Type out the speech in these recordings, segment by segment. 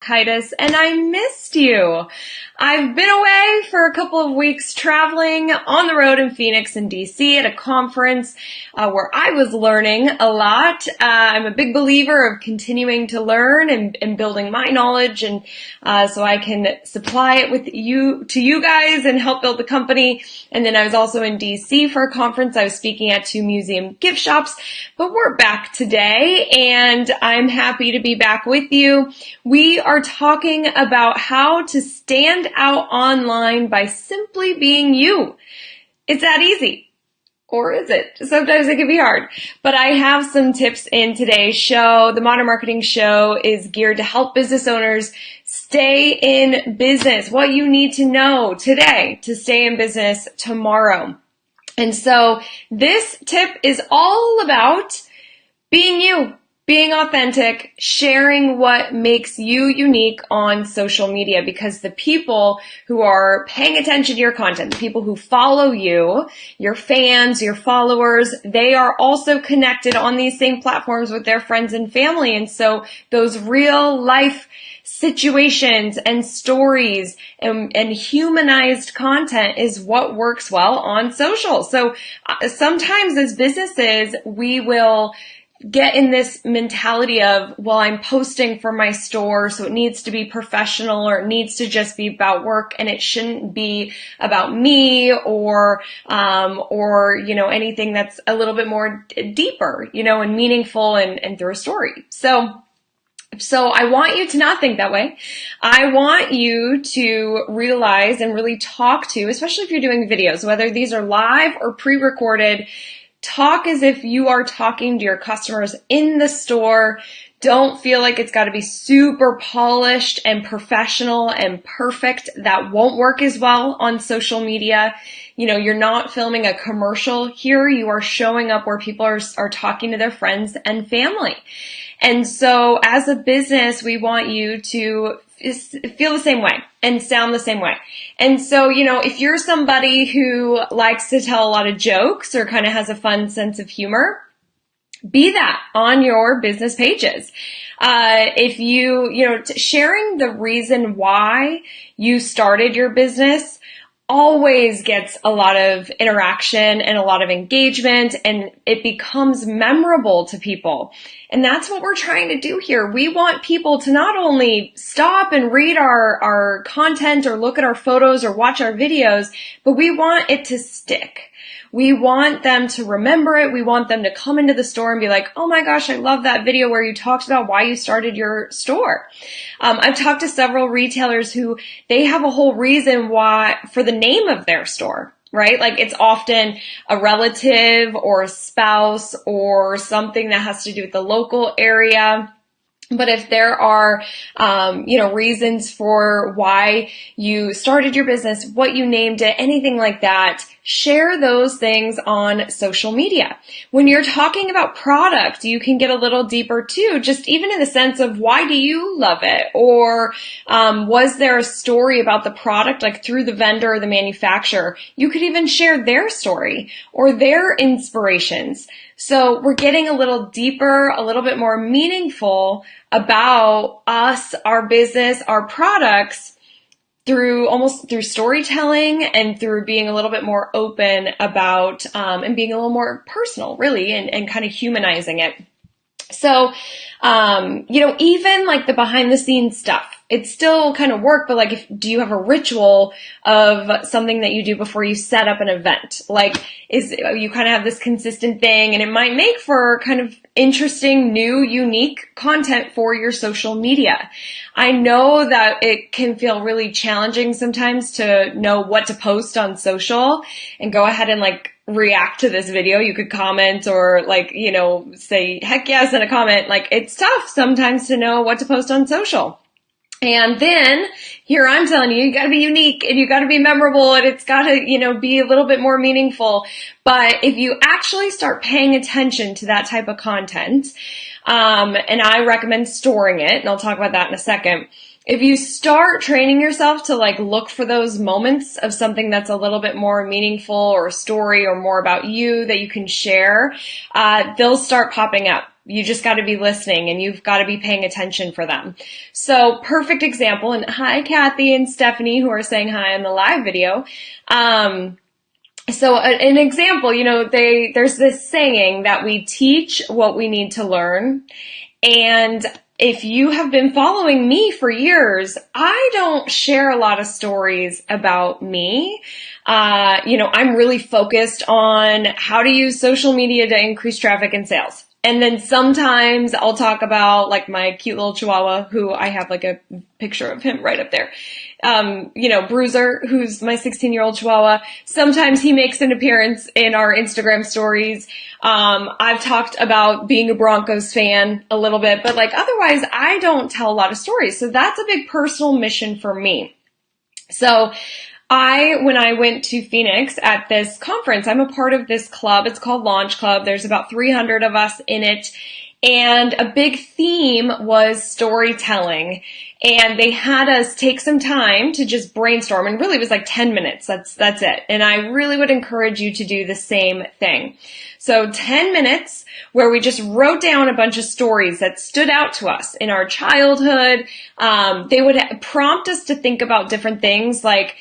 bronchitis, and I missed you. I've been away for a couple of weeks traveling on the road in Phoenix and DC at a conference where I was learning a lot. I'm a big believer of continuing to learn and building my knowledge, and so I can supply it with to you guys and help build the company. And then I was also in DC for a conference. I was speaking at 2 museum gift shops, but we're back today and I'm happy to be back with you. We are talking about how to stand out online by simply being you. It's that easy. Or is it? Sometimes it can be hard. But I have some tips in today's show. The Modern Marketing Show is geared to help business owners stay in business. What you need to know today to stay in business tomorrow. And so this tip is all about being you. Being authentic, sharing what makes you unique on social media, because the people who are paying attention to your content, the people who follow you, your fans, your followers, they are also connected on these same platforms with their friends and family. And so those real life situations and stories and humanized content is what works well on social. So sometimes as businesses, we will get in this mentality of, well, I'm posting for my store, so it needs to be professional or it needs to just be about work, and it shouldn't be about me or anything that's a little bit more deeper, and meaningful and through a story. So I want you to not think that way. I want you to realize and really talk to, especially if you're doing videos, whether these are live or pre-recorded, talk as if you are talking to your customers in the store. Don't feel like it's got to be super polished and professional and perfect. That won't work as well on social media. You're not filming a commercial here. You are showing up where people are talking to their friends and family. And so as a business, we want you to feel the same way and sound the same way. And so, if you're somebody who likes to tell a lot of jokes or kind of has a fun sense of humor, be that on your business pages. If sharing the reason why you started your business always gets a lot of interaction and a lot of engagement, and it becomes memorable to people. And that's what we're trying to do here. We want people to not only stop and read our content or look at our photos or watch our videos, but we want it to stick. We want them to remember it. We want them to come into the store and be like, oh my gosh, I love that video where you talked about why you started your store. I've talked to several retailers who they have a whole reason why for the name of their store, right? Like it's often a relative or a spouse or something that has to do with the local area. But if there are, reasons for why you started your business, what you named it, anything like that, share those things on social media. When you're talking about product, you can get a little deeper too, just even in the sense of why do you love it? Or was there a story about the product, like through the vendor or the manufacturer? You could even share their story or their inspirations. So we're getting a little deeper, a little bit more meaningful about us, our business, our products through storytelling and through being a little bit more open about, and being a little more personal really and kind of humanizing it. So, even like the behind the scenes stuff, it's still kind of work, but like, do you have a ritual of something that you do before you set up an event? Like, you kind of have this consistent thing, and it might make for kind of interesting, new, unique content for your social media. I know that it can feel really challenging sometimes to know what to post on social and go ahead and like react to this video. You could comment or say heck yes in a comment. Like it's tough sometimes to know what to post on social. And then here I'm telling you, you gotta be unique and you gotta be memorable and it's gotta, be a little bit more meaningful. But if you actually start paying attention to that type of content, and I recommend storing it, and I'll talk about that in a second. If you start training yourself to look for those moments of something that's a little bit more meaningful or a story or more about you that you can share, they'll start popping up. You just got to be listening, and you've got to be paying attention for them. So perfect example. And hi, Kathy and Stephanie, who are saying hi in the live video. So an example, there's this saying that we teach what we need to learn. And if you have been following me for years, I don't share a lot of stories about me. I'm really focused on how to use social media to increase traffic and sales. And then sometimes I'll talk about like my cute little Chihuahua, who I have like a picture of him right up there. Bruiser, who's my 16-year-old Chihuahua. Sometimes he makes an appearance in our Instagram stories. I've talked about being a Broncos fan a little bit, but like otherwise I don't tell a lot of stories. So that's a big personal mission for me. So when I went to Phoenix at this conference, I'm a part of this club. It's called Launch Club. There's about 300 of us in it. And a big theme was storytelling. And they had us take some time to just brainstorm. And really it was like 10 minutes. That's it. And I really would encourage you to do the same thing. So 10 minutes where we just wrote down a bunch of stories that stood out to us in our childhood. They would prompt us to think about different things like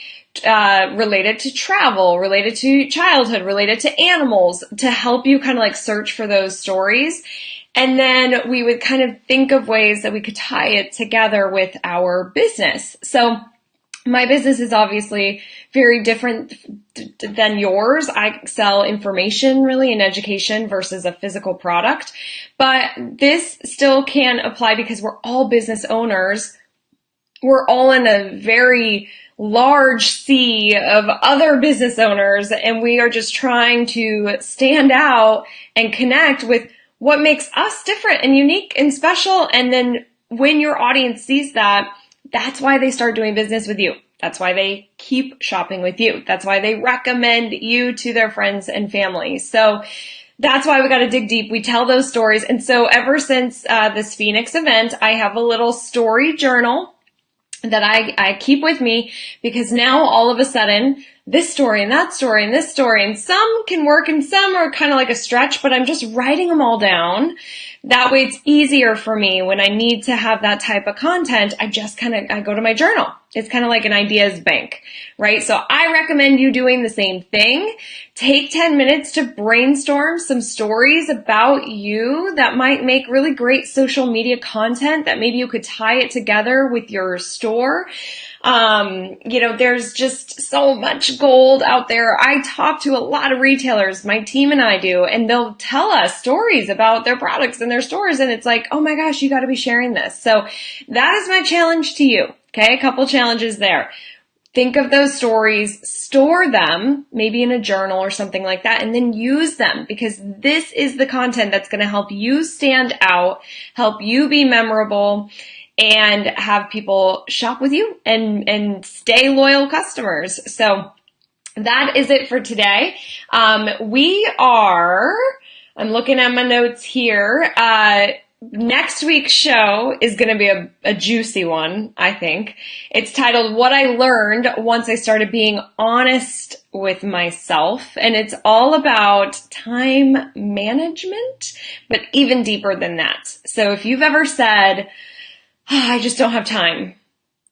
related to travel, related to childhood, related to animals, to help you kind of like search for those stories. And then we would kind of think of ways that we could tie it together with our business. So my business is obviously very different than yours. I sell information really and education versus a physical product. But this still can apply because we're all business owners. We're all in a very large sea of other business owners, and we are just trying to stand out and connect with what makes us different and unique and special. And then when your audience sees that, that's why they start doing business with you. That's why they keep shopping with you. That's why they recommend you to their friends and family. So that's why we got to dig deep. We tell those stories. And so ever since this Phoenix event, I have a little story journal that I keep with me, because now all of a sudden this story and that story and this story, and some can work and some are kind of like a stretch, but I'm just writing them all down. That way it's easier for me when I need to have that type of content. I go to my journal. It's kind of like an ideas bank, right? So I recommend you doing the same thing. Take 10 minutes to brainstorm some stories about you that might make really great social media content that maybe you could tie it together with your store. There's just so much gold out there. I talk to a lot of retailers, my team and I do, and they'll tell us stories about their products and their stores. And it's like, oh my gosh, you got to be sharing this. So that is my challenge to you. Okay. A couple challenges there. Think of those stories, store them, maybe in a journal or something like that, and then use them, because this is the content that's going to help you stand out, help you be memorable, and have people shop with you and stay loyal customers. So that is it for today. I'm looking at my notes here. Next week's show is going to be a juicy one, I think. It's titled What I Learned Once I Started Being Honest with Myself. And it's all about time management, but even deeper than that. So if you've ever said, I just don't have time,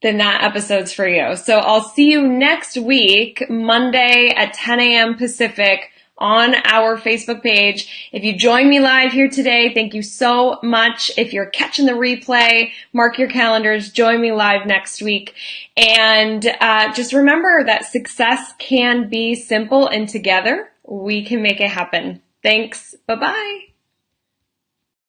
then that episode's for you. So I'll see you next week, Monday at 10 a.m. Pacific on our Facebook page. If you join me live here today, thank you so much. If you're catching the replay, mark your calendars, join me live next week. And just remember that success can be simple, and together we can make it happen. Thanks. Bye-bye.